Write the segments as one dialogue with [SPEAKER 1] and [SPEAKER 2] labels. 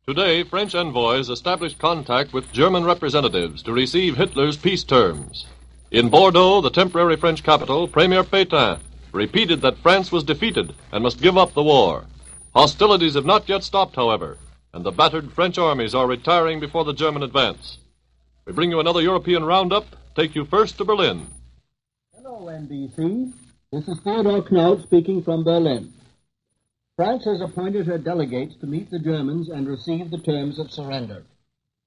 [SPEAKER 1] Today, French envoys established contact with German representatives to receive Hitler's peace terms. In Bordeaux, the temporary French capital, Premier Pétain repeated that France was defeated and must give up the war. Hostilities have not yet stopped, however, and the battered French armies are retiring before the German advance. We bring you another European roundup, take you first to Berlin.
[SPEAKER 2] Hello, NBC. This is Theodore Knaut speaking from Berlin. France has appointed her delegates to meet the Germans and receive the terms of surrender.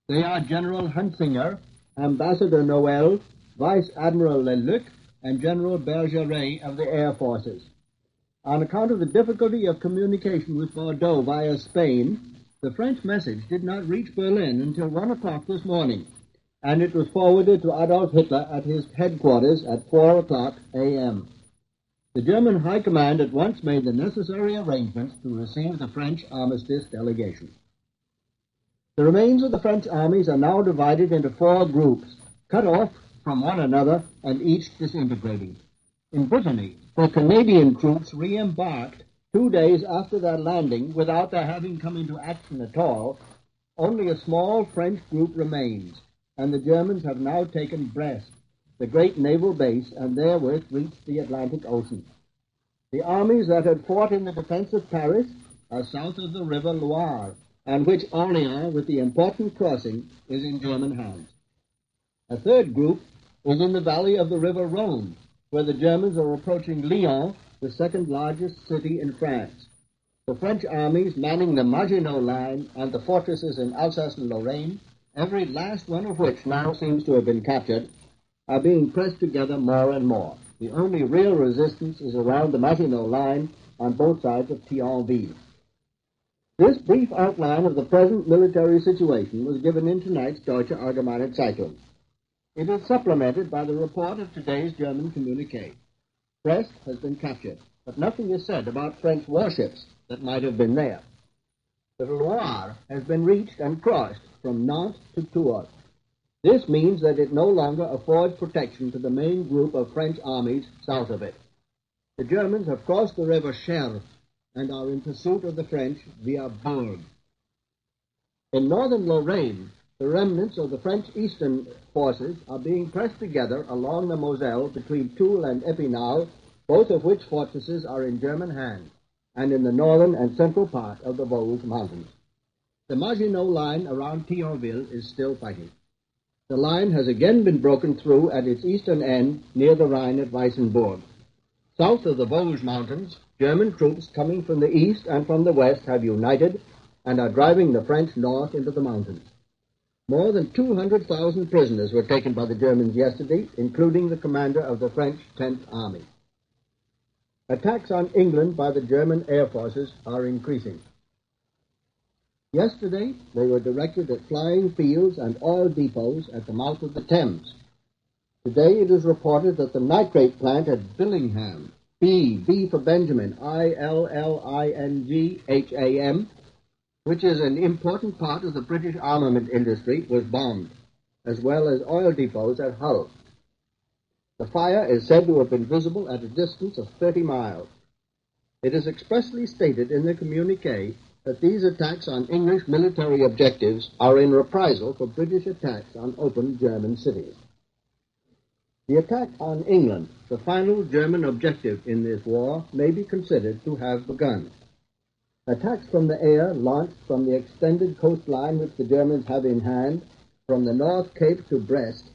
[SPEAKER 2] They are General Hunsinger, Ambassador Noël, Vice Admiral Leluc, and General Bergeret of the Air Forces. On account of the difficulty of communication with Bordeaux via Spain, the French message did not reach Berlin until 1 o'clock this morning, and it was forwarded to Adolf Hitler at his headquarters at 4 o'clock a.m. The German High Command at once made the necessary arrangements to receive the French armistice delegation. The remains of the French armies are now divided into 4 groups, cut off from one another and each disintegrating. In Brittany, the Canadian troops re-embarked 2 days after their landing without their having come into action at all. Only a small French group remains, and the Germans have now taken Brest, the great naval base, and therewith reached the Atlantic Ocean. The armies that had fought in the defense of Paris are south of the river Loire, and which Orléans, with the important crossing, is in German hands. A third group is in the valley of the river Rhone, where the Germans are approaching Lyon, the second largest city in France. The French armies manning the Maginot Line and the fortresses in Alsace and Lorraine, every last one of which now seems to have been captured, are being pressed together more and more. The only real resistance is around the Maginot Line on both sides of Thionville. This brief outline of the present military situation was given in tonight's Deutsche Allgemeine Zeitung. It is supplemented by the report of today's German communique. Brest has been captured, but nothing is said about French warships that might have been there. The Loire has been reached and crossed from Nantes to Tours. This means that it no longer affords protection to the main group of French armies south of it. The Germans have crossed the river Cher and are in pursuit of the French via Bourg. In northern Lorraine, the remnants of the French eastern forces are being pressed together along the Moselle between Toul and Epinal, both of which fortresses are in German hands, and in the northern and central part of the Vosges Mountains. The Maginot Line around Thionville is still fighting. The line has again been broken through at its eastern end near the Rhine at Weissenburg. South of the Vosges Mountains, German troops coming from the east and from the west have united and are driving the French north into the mountains. More than 200,000 prisoners were taken by the Germans yesterday, including the commander of the French 10th Army. Attacks on England by the German air forces are increasing. Yesterday, they were directed at flying fields and oil depots at the mouth of the Thames. Today, it is reported that the nitrate plant at Billingham, B for Benjamin, Illingham, which is an important part of the British armament industry, was bombed, as well as oil depots at Hull. The fire is said to have been visible at a distance of 30 miles. It is expressly stated in the communique that these attacks on English military objectives are in reprisal for British attacks on open German cities. The attack on England, the final German objective in this war, may be considered to have begun. Attacks from the air, launched from the extended coastline which the Germans have in hand, from the North Cape to Brest,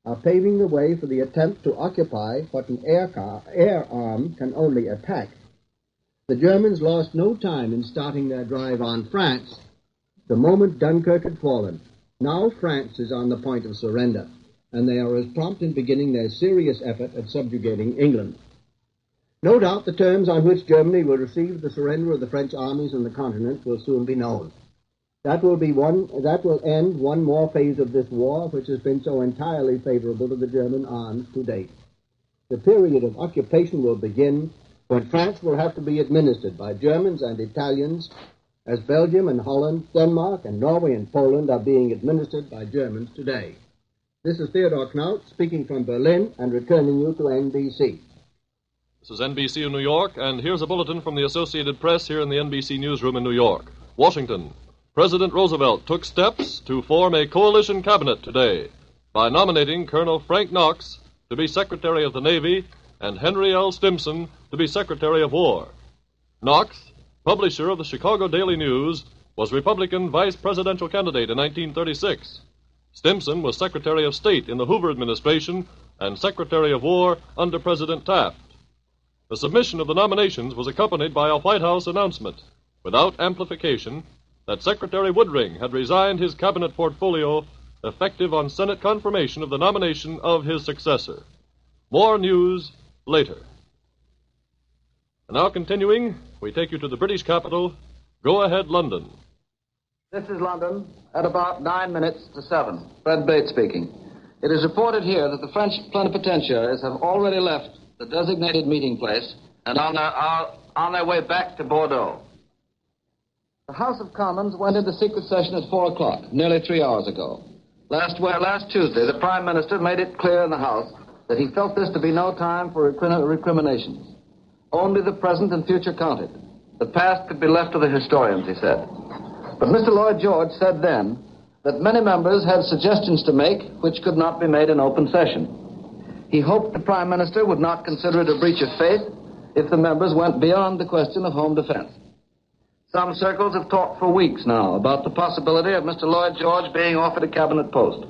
[SPEAKER 2] are paving the way for the attempt to occupy what an air arm can only attack. The Germans lost no time in starting their drive on France the moment Dunkirk had fallen. Now France is on the point of surrender, and they are as prompt in beginning their serious effort at subjugating England. No doubt the terms on which Germany will receive the surrender of the French armies on the continent will soon be known. That will end one more phase of this war, which has been so entirely favorable to the German arms to date. The period of occupation will begin when France will have to be administered by Germans and Italians, as Belgium and Holland, Denmark and Norway and Poland are being administered by Germans today. This is Theodore Knaut speaking from Berlin and returning you to NBC.
[SPEAKER 1] This is NBC in New York, and here's a bulletin from the Associated Press here in the NBC newsroom in New York. Washington. President Roosevelt took steps to form a coalition cabinet today by nominating Colonel Frank Knox to be Secretary of the Navy and Henry L. Stimson to be Secretary of War. Knox, publisher of the Chicago Daily News, was Republican vice presidential candidate in 1936. Stimson was Secretary of State in the Hoover administration and Secretary of War under President Taft. The submission of the nominations was accompanied by a White House announcement, without amplification, that Secretary Woodring had resigned his cabinet portfolio effective on Senate confirmation of the nomination of his successor. More news later. And now continuing, we take you to the British capital. Go ahead, London.
[SPEAKER 3] This is London at about 9 minutes to 7. Fred Bates speaking. It is reported here that the French plenipotentiaries have already left the designated meeting place and are on their way back to Bordeaux. The House of Commons went into secret session at 4 o'clock, nearly 3 hours ago. Last Tuesday, the Prime Minister made it clear in the House that he felt this to be no time for recriminations. Only the present and future counted. The past could be left to the historians, he said. But Mr. Lloyd George said then that many members had suggestions to make which could not be made in open session. He hoped the Prime Minister would not consider it a breach of faith if the members went beyond the question of home defense. Some circles have talked for weeks now about the possibility of Mr. Lloyd George being offered a cabinet post.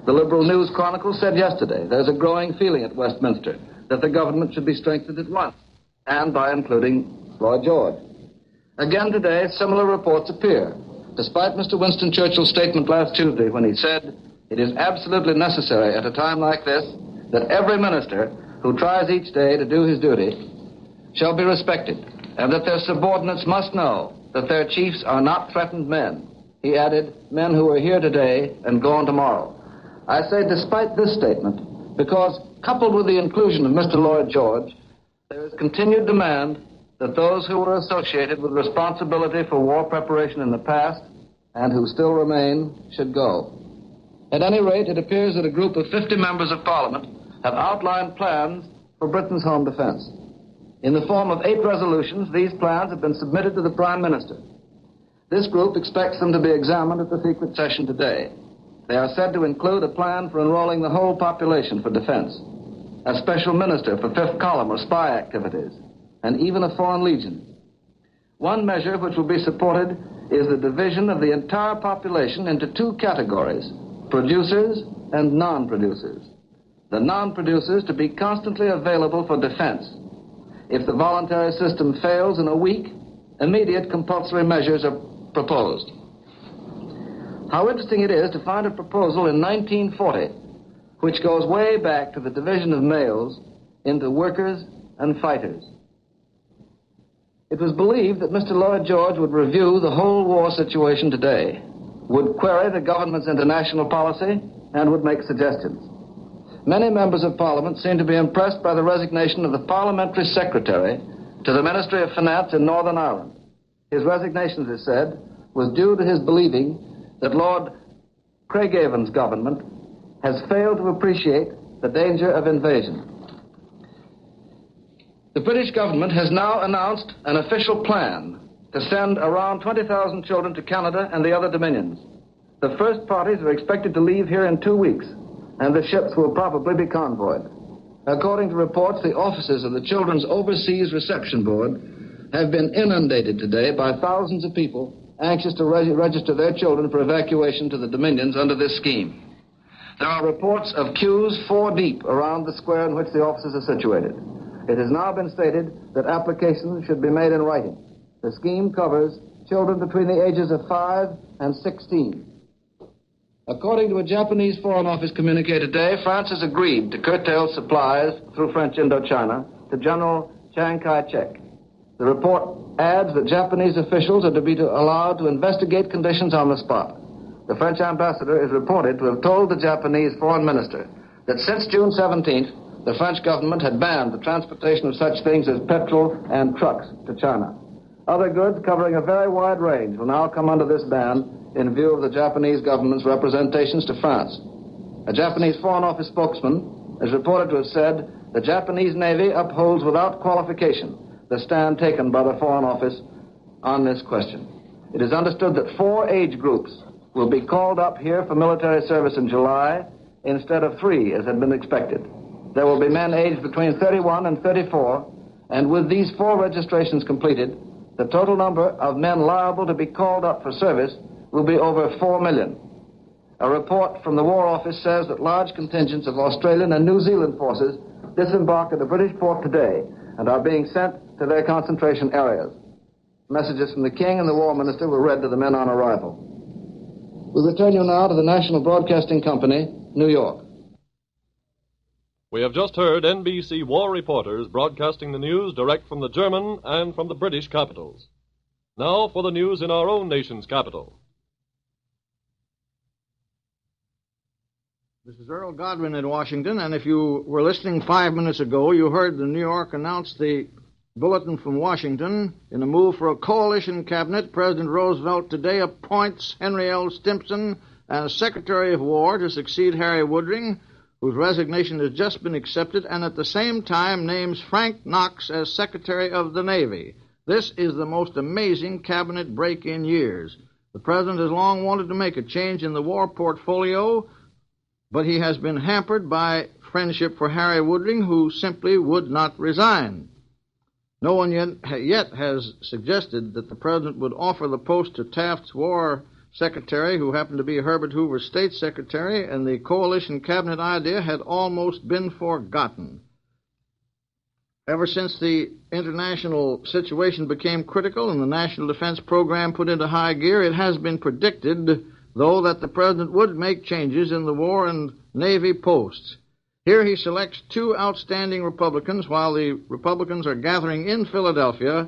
[SPEAKER 3] The Liberal News Chronicle said yesterday there's a growing feeling at Westminster that the government should be strengthened at once, and by including Lloyd George. Again today, similar reports appear, despite Mr. Winston Churchill's statement last Tuesday when he said it is absolutely necessary at a time like this that every minister who tries each day to do his duty shall be respected, and that their subordinates must know that their chiefs are not threatened men. He added, men who are here today and gone tomorrow. I say despite this statement, because coupled with the inclusion of Mr. Lloyd George, there is continued demand that those who were associated with responsibility for war preparation in the past and who still remain should go. At any rate, it appears that a group of 50 members of Parliament have outlined plans for Britain's home defense. In the form of 8 resolutions, these plans have been submitted to the Prime Minister. This group expects them to be examined at the secret session today. They are said to include a plan for enrolling the whole population for defense, a special minister for Fifth Column or spy activities, and even a foreign legion. One measure which will be supported is the division of the entire population into 2 categories, producers and non-producers. The non-producers to be constantly available for defense. If the voluntary system fails in a week, immediate compulsory measures are proposed. How interesting it is to find a proposal in 1940 which goes way back to the division of males into workers and fighters. It was believed that Mr. Lloyd George would review the whole war situation today, would query the government's international policy, and would make suggestions. Many members of Parliament seem to be impressed by the resignation of the parliamentary secretary to the Ministry of Finance in Northern Ireland. His resignation, it is said, was due to his believing that Lord Craigavon's government has failed to appreciate the danger of invasion. The British government has now announced an official plan to send around 20,000 children to Canada and the other dominions. The first parties are expected to leave here in 2 weeks, and the ships will probably be convoyed. According to reports, the offices of the Children's Overseas Reception Board have been inundated today by thousands of people anxious to register their children for evacuation to the dominions under this scheme. There are reports of queues 4 deep around the square in which the offices are situated. It has now been stated that applications should be made in writing. The scheme covers children between the ages of 5 and 16. According to a Japanese Foreign Office communique today, France has agreed to curtail supplies through French Indochina to General Chiang Kai-shek. The report adds that Japanese officials are to be allowed to investigate conditions on the spot. The French ambassador is reported to have told the Japanese foreign minister that since June 17th, the French government had banned the transportation of such things as petrol and trucks to China. Other goods covering a very wide range will now come under this ban in view of the Japanese government's representations to France. A Japanese Foreign Office spokesman is reported to have said the Japanese Navy upholds without qualification the stand taken by the Foreign Office on this question. It is understood that 4 age groups will be called up here for military service in July instead of 3, as had been expected. There will be men aged between 31 and 34, and with these 4 registrations completed, the total number of men liable to be called up for service will be over 4 million. A report from the War Office says that large contingents of Australian and New Zealand forces disembarked at a British port today and are being sent to their concentration areas. Messages from the King and the War Minister were read to the men on arrival. We return you now to the National Broadcasting Company, New York.
[SPEAKER 1] We have just heard NBC war reporters broadcasting the news direct from the German and from the British capitals. Now for the news in our own nation's capital.
[SPEAKER 4] This is Earl Godwin in Washington, and if you were listening 5 minutes ago, you heard the New York announce the bulletin from Washington. In a move for a coalition cabinet, President Roosevelt today appoints Henry L. Stimson as Secretary of War to succeed Harry Woodring, whose resignation has just been accepted, and at the same time names Frank Knox as Secretary of the Navy. This is the most amazing cabinet break in years. The President has long wanted to make a change in the war portfolio, but he has been hampered by friendship for Harry Woodring, who simply would not resign. No one yet has suggested that the President would offer the post to Taft's War Secretary, who happened to be Herbert Hoover's State Secretary, and the coalition cabinet idea had almost been forgotten. Ever since the international situation became critical and the national defense program put into high gear, it has been predicted, though, that the President would make changes in the War and Navy posts. Here he selects 2 outstanding Republicans while the Republicans are gathering in Philadelphia,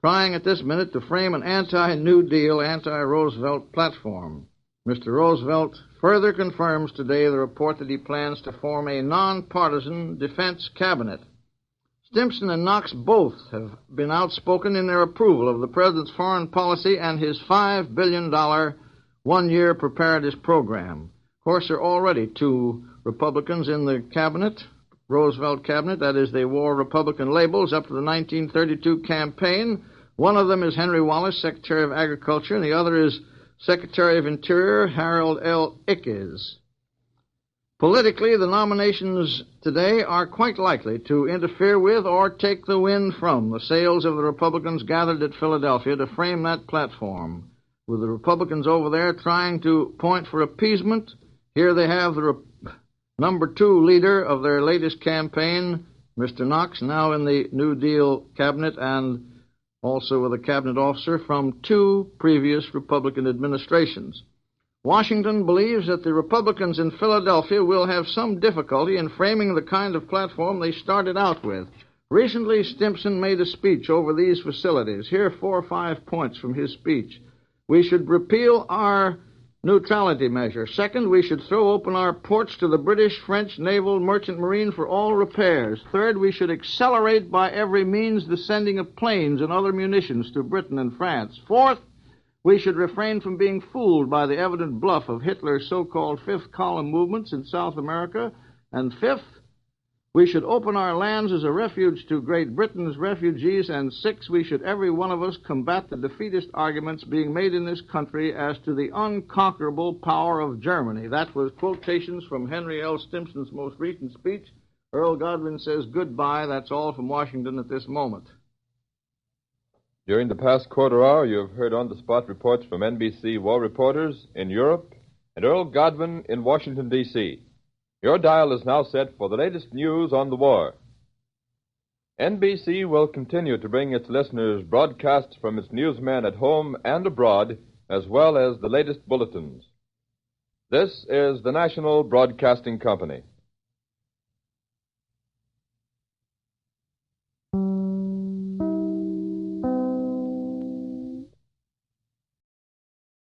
[SPEAKER 4] trying at this minute to frame an anti-New Deal, anti-Roosevelt platform. Mr. Roosevelt further confirms today the report that he plans to form a nonpartisan defense cabinet. Stimson and Knox both have been outspoken in their approval of the President's foreign policy and his $5 billion one-year preparedness program. Of course, there are already 2 Republicans in the cabinet, Roosevelt cabinet, that is, they wore Republican labels up to the 1932 campaign. One of them is Henry Wallace, Secretary of Agriculture, and the other is Secretary of Interior Harold L. Ickes. Politically, the nominations today are quite likely to interfere with or take the wind from the sails of the Republicans gathered at Philadelphia to frame that platform. With the Republicans over there trying to point for appeasement, here they have the number 2 leader of their latest campaign, Mr. Knox, now in the New Deal cabinet, and also with a cabinet officer from 2 previous Republican administrations. Washington believes that the Republicans in Philadelphia will have some difficulty in framing the kind of platform they started out with. Recently, Stimson made a speech over these facilities. Here are 4 or 5 points from his speech. We should repeal our neutrality measure. Second, we should throw open our ports to the British, French, naval, merchant marine for all repairs. Third, we should accelerate by every means the sending of planes and other munitions to Britain and France. Fourth, we should refrain from being fooled by the evident bluff of Hitler's so-called fifth column movements in South America. And fifth, we should open our lands as a refuge to Great Britain's refugees. And sixth, we should every one of us combat the defeatist arguments being made in this country as to the unconquerable power of Germany. That was quotations from Henry L. Stimson's most recent speech. Earl Godwin says goodbye. That's all from Washington at this moment.
[SPEAKER 5] During the past quarter hour, you have heard on-the-spot reports from NBC war reporters in Europe and Earl Godwin in Washington, D.C. Your dial is now set for the latest news on the war. NBC will continue to bring its listeners broadcasts from its newsmen at home and abroad, as well as the latest bulletins. This is the National Broadcasting Company.